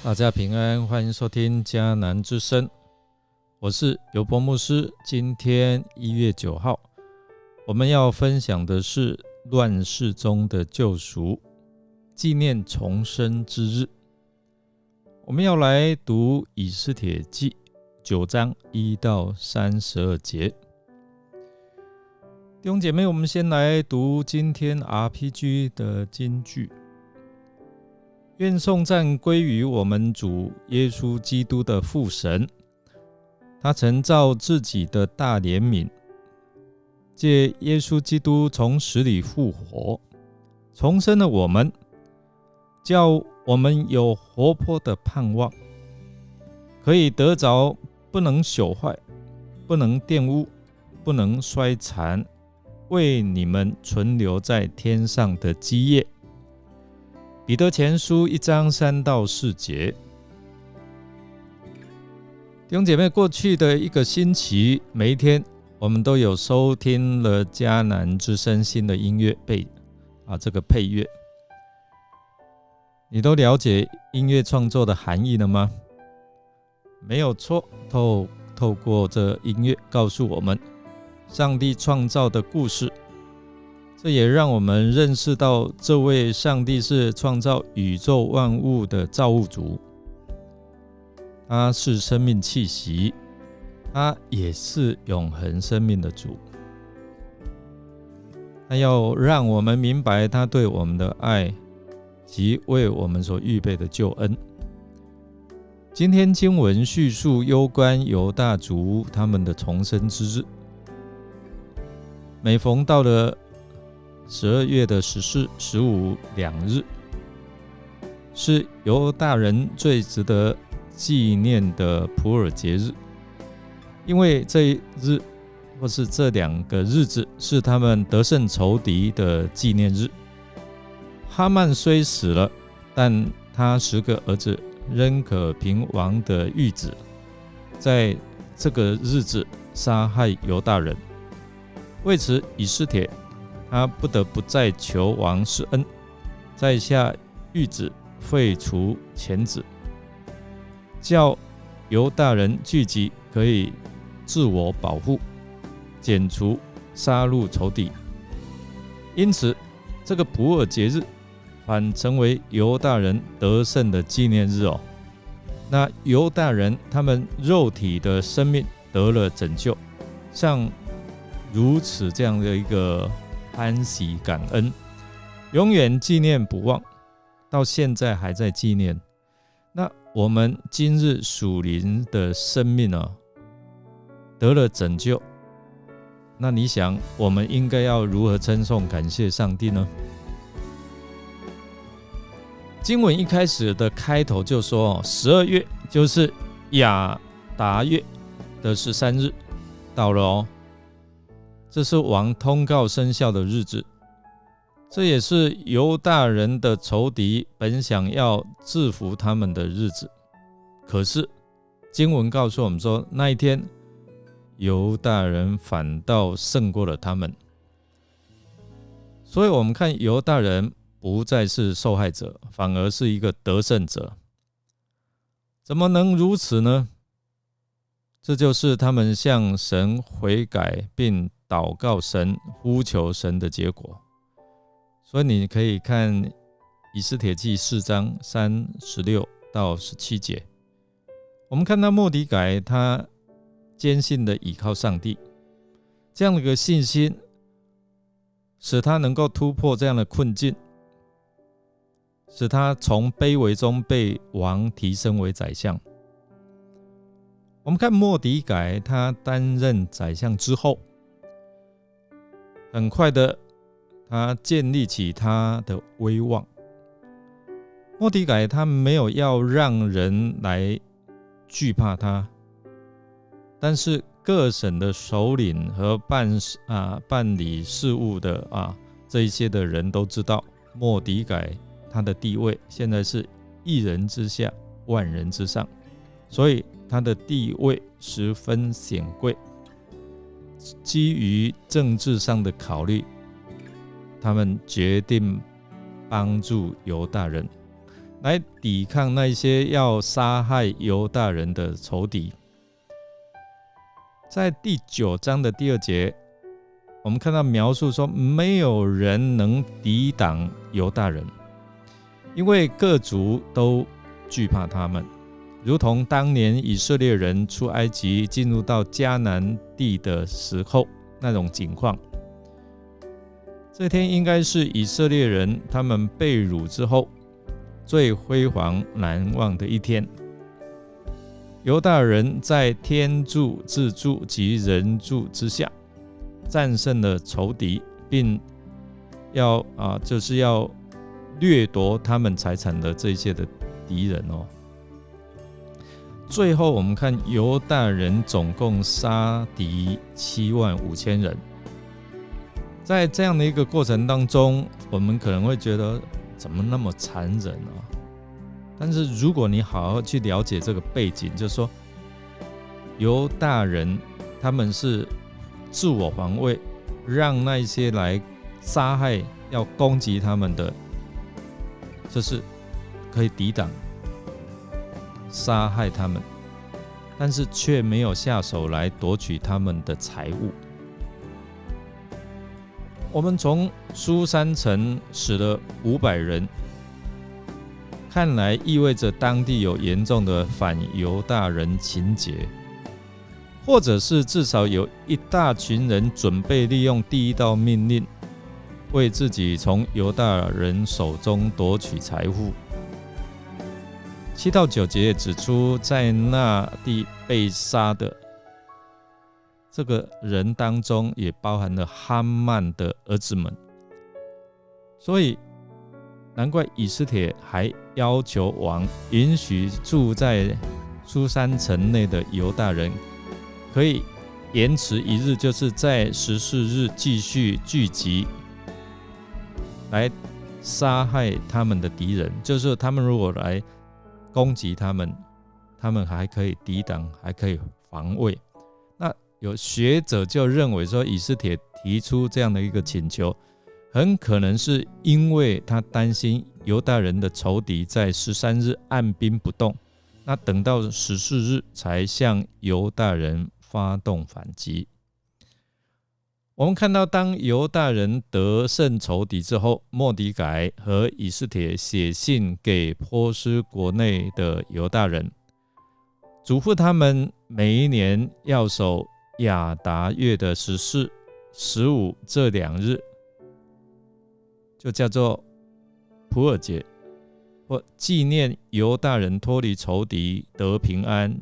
大家平安，欢迎收听迦南之声，我是尤伯牧师。今天1月9号，我们要分享的是乱世中的救赎，纪念重生之日。我们要来读以斯帖记9章1到32节。弟兄姐妹，我们先来读今天 RPG 的金句。愿颂赞归于我们主耶稣基督的父神，他曾照自己的大怜悯，借耶稣基督从死里复活，重生了我们，叫我们有活泼的盼望，可以得着不能朽坏、不能玷污、不能衰残，为你们存留在天上的基业。彼得前书1章3到4节。弟兄姐妹，过去的一个星期，每一天我们都有收听了迦南之声新的音乐这个配乐。你都了解音乐创作的含义了吗？没有错，透过这音乐告诉我们上帝创造的故事。这也让我们认识到这位上帝是创造宇宙万物的造物主，他是生命气息，他也是永恒生命的主。他要让我们明白他对我们的爱及为我们所预备的救恩。今天经文叙述有关犹大族他们的重生之日。每逢到了12月的14、15两日，是犹大人最值得纪念的普珥节日，因为这一日或是这2个日子是他们得胜仇敌的纪念日。哈曼虽死了，但他10个儿子仍可平王的谕旨，在这个日子杀害犹大人。为此，以斯帖他不得不再求王施恩，再下谕旨废除戗子，叫犹大人聚集，可以自我保护，剪除杀戮仇敌。因此，这个普珥节日反成为犹大人得胜的纪念日哦。那犹大人他们肉体的生命得了拯救，像如此这样的一个欢喜感恩，永远纪念不忘，到现在还在纪念。那我们今日属灵的生命得了拯救，那你想我们应该要如何称颂感谢上帝呢？经文一开始的开头就说12月就是亚达月的13日到了哦。这是王通告生效的日子，这也是犹大人的仇敌本想要制服他们的日子。可是经文告诉我们说，那一天犹大人反倒胜过了他们。所以我们看犹大人不再是受害者，反而是一个得胜者。怎么能如此呢？这就是他们向神悔改并祷告神、呼求神的结果。所以你可以看以斯帖记4章36到17节。我们看到末底改他坚信的倚靠上帝，这样的一个信心使他能够突破这样的困境，使他从卑微中被王提升为宰相。我们看末底改他担任宰相之后，很快的他建立起他的威望。末底改他没有要让人来惧怕他，但是各省的首领和办理事务的这一些的人都知道末底改他的地位现在是一人之下，万人之上，所以他的地位十分显贵。基于政治上的考虑，他们决定帮助犹大人。来抵抗那些要杀害犹大人的仇敌。在第9章的第2节，我们看到描述说，没有人能抵挡犹大人，因为各族都惧怕他们，如同当年以色列人出埃及进入到迦南地的时候那种情况。这天应该是以色列人他们被掳之后最辉煌难忘的一天。犹大人在天助、自助及人助之下战胜了仇敌，并就是要掠夺他们财产的这些的敌人哦。最后我们看犹大人总共杀敌75000人。在这样的一个过程当中，我们可能会觉得怎么那么残忍啊？但是如果你好好去了解这个背景，就是说犹大人他们是自我防卫，让那些来杀害要攻击他们的，就是可以抵挡杀害他们，但是却没有下手来夺取他们的财物。我们从书珊城死了500人，看来意味着当地有严重的反犹大人情节，或者是至少有一大群人准备利用第1道命令，为自己从犹大人手中夺取财物。7到9节也指出，在那地被杀的这个人当中，也包含了哈曼的儿子们，所以难怪以斯帖还要求王允许住在书珊城内的犹大人可以延迟1日，就是在14日继续聚集来杀害他们的敌人，就是他们如果来攻击他们，他们还可以抵挡，还可以防卫。那有学者就认为说，以斯帖提出这样的一个请求，很可能是因为他担心犹大人的仇敌在13日按兵不动，那等到14日才向犹大人发动反击。我们看到，当犹大人得胜仇敌之后，末底改和以斯帖写信给波斯国内的犹大人，嘱咐他们每一年要守亚达月的14、15这2日，就叫做普珥节，或纪念犹大人脱离仇敌得平安，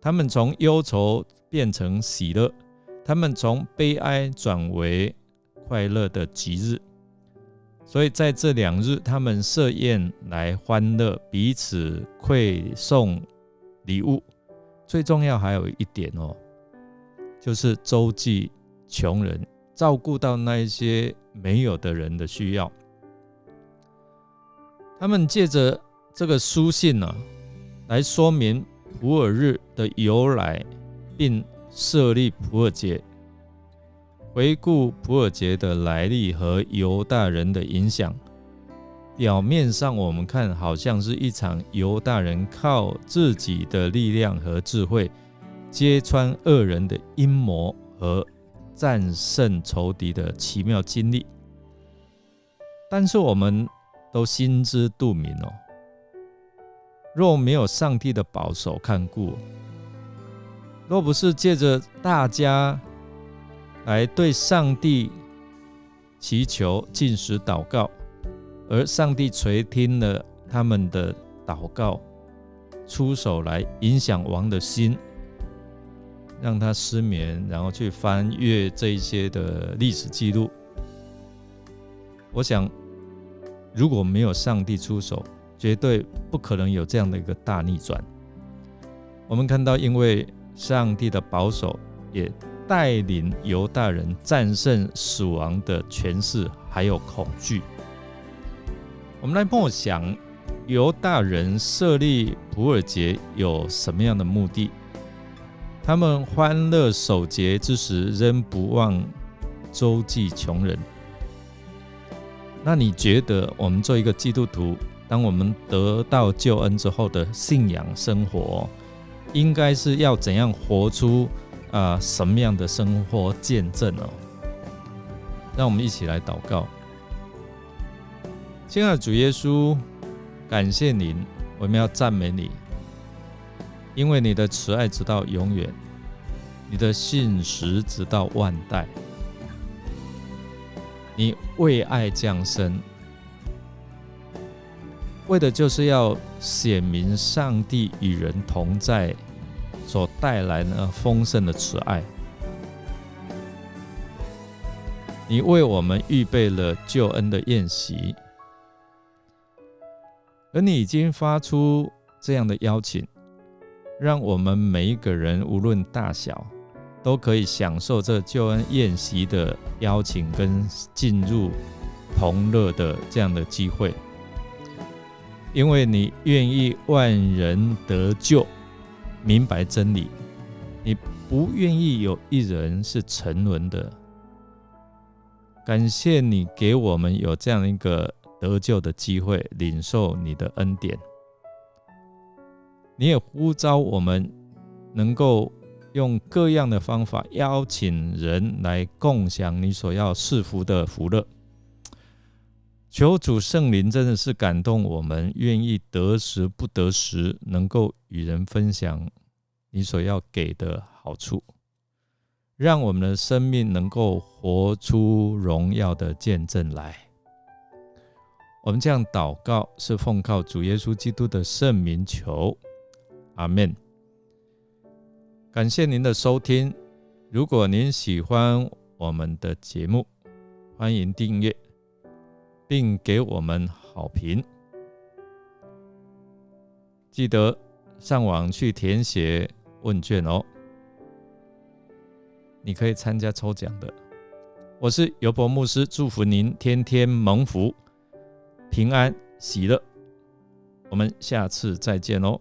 他们从忧愁变成喜乐，他们从悲哀转为快乐的吉日。所以在这2日，他们设宴来欢乐，彼此馈送礼物。最重要还有一点哦，就是周济穷人，照顾到那一些没有的人的需要。他们借着这个书信来说明普珥日的由来，并设立普珥节，回顾普珥节的来历和犹大人的影响。表面上我们看好像是一场犹大人靠自己的力量和智慧揭穿恶人的阴谋和战胜仇敌的奇妙经历，但是我们都心知肚明哦，若没有上帝的保守看顾，若不是借着大家来对上帝祈求、禁食、祷告，而上帝垂听了他们的祷告，出手来影响王的心，让他失眠，然后去翻阅这一些的历史记录。我想，如果没有上帝出手，绝对不可能有这样的一个大逆转。我们看到，因为上帝的保守，也带领犹大人战胜死亡的权势还有恐惧。我们来默想，犹大人设立普珥节有什么样的目的？他们欢乐守节之时，仍不忘周济穷人。那你觉得我们做一个基督徒，当我们得到救恩之后的信仰生活，应该是要怎样活出什么样的生活见证哦？让我们一起来祷告。亲爱的主耶稣，感谢您，我们要赞美你，因为你的慈爱直到永远，你的信实直到万代。你为爱降生，为的就是要显明上帝与人同在所带来的丰盛的慈爱。你为我们预备了救恩的宴席，而你已经发出这样的邀请，让我们每一个人无论大小都可以享受这救恩宴席的邀请跟进入同乐的这样的机会。因为你愿意万人得救，明白真理，你不愿意有一人是沉沦的。感谢你给我们有这样一个得救的机会，领受你的恩典。你也呼召我们能够用各样的方法邀请人来共享你所要赐福的福乐。求主圣灵真的是感动我们，愿意得时不得时，能够与人分享你所要给的好处，让我们的生命能够活出荣耀的见证来。我们这样祷告是奉靠主耶稣基督的圣名求，阿们。感谢您的收听，如果您喜欢我们的节目，欢迎订阅并给我们好评。记得上网去填写问卷哦，你可以参加抽奖的。我是尤伯牧师，祝福您天天蒙福，平安喜乐。我们下次再见哦。